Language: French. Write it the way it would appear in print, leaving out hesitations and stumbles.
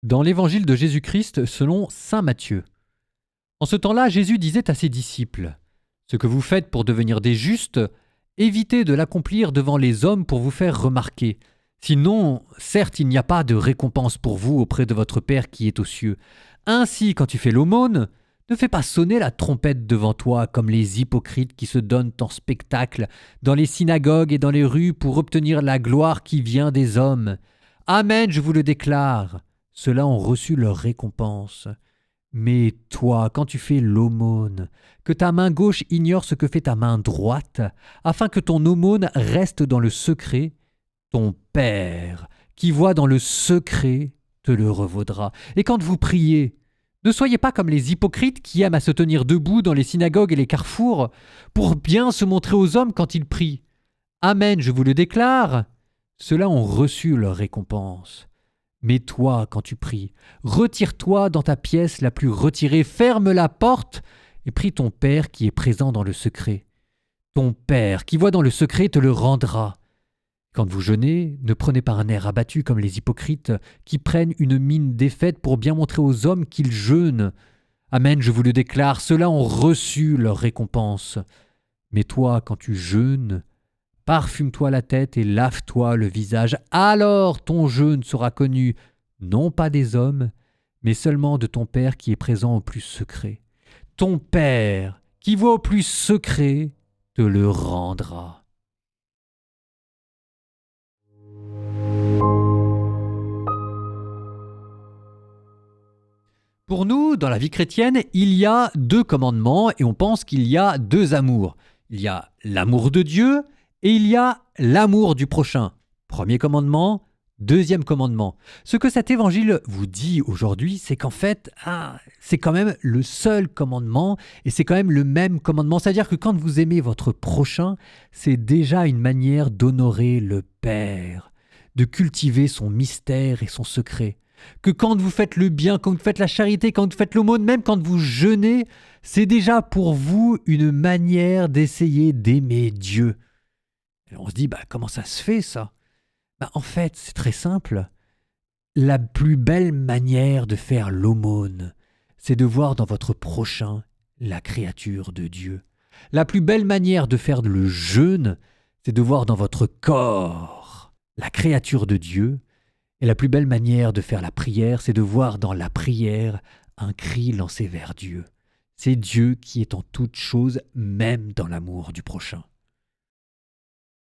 Dans l'évangile de Jésus-Christ selon saint Matthieu. En ce temps-là, Jésus disait à ses disciples : Ce que vous faites pour devenir des justes, évitez de l'accomplir devant les hommes pour vous faire remarquer. Sinon, certes, il n'y a pas de récompense pour vous auprès de votre Père qui est aux cieux. Ainsi, quand tu fais l'aumône, ne fais pas sonner la trompette devant toi comme les hypocrites qui se donnent en spectacle dans les synagogues et dans les rues pour obtenir la gloire qui vient des hommes. Amen, je vous le déclare. Ceux-là ont reçu leur récompense. Mais toi, quand tu fais l'aumône, que ta main gauche ignore ce que fait ta main droite, afin que ton aumône reste dans le secret, ton Père, qui voit dans le secret, te le revaudra. Et quand vous priez, ne soyez pas comme les hypocrites qui aiment à se tenir debout dans les synagogues et les carrefours, pour bien se montrer aux hommes quand ils prient. Amen, je vous le déclare, ceux-là ont reçu leur récompense. Mais toi, quand tu pries, retire-toi dans ta pièce la plus retirée, ferme la porte et prie ton Père qui est présent dans le secret. Ton Père qui voit dans le secret te le rendra. Quand vous jeûnez, ne prenez pas un air abattu comme les hypocrites qui prennent une mine défaite pour bien montrer aux hommes qu'ils jeûnent. Amen, je vous le déclare, ceux-là ont reçu leur récompense. Mais toi, quand tu jeûnes, parfume-toi la tête et lave-toi le visage, alors ton jeûne sera connu, non pas des hommes, mais seulement de ton Père qui est présent au plus secret. Ton Père, qui voit au plus secret, te le rendra. Pour nous, dans la vie chrétienne, il y a deux commandements et on pense qu'il y a deux amours. Il y a l'amour de Dieu et il y a l'amour du prochain. Premier commandement, deuxième commandement. Ce que cet évangile vous dit aujourd'hui, c'est qu'en fait, c'est quand même le seul commandement et c'est quand même le même commandement. C'est-à-dire que quand vous aimez votre prochain, c'est déjà une manière d'honorer le Père, de cultiver son mystère et son secret. Que quand vous faites le bien, quand vous faites la charité, quand vous faites l'aumône, même quand vous jeûnez, c'est déjà pour vous une manière d'essayer d'aimer Dieu. Et on se dit, comment ça se fait ça ? En fait, c'est très simple. La plus belle manière de faire l'aumône, c'est de voir dans votre prochain la créature de Dieu. La plus belle manière de faire le jeûne, c'est de voir dans votre corps la créature de Dieu. Et la plus belle manière de faire la prière, c'est de voir dans la prière un cri lancé vers Dieu. C'est Dieu qui est en toute chose, même dans l'amour du prochain.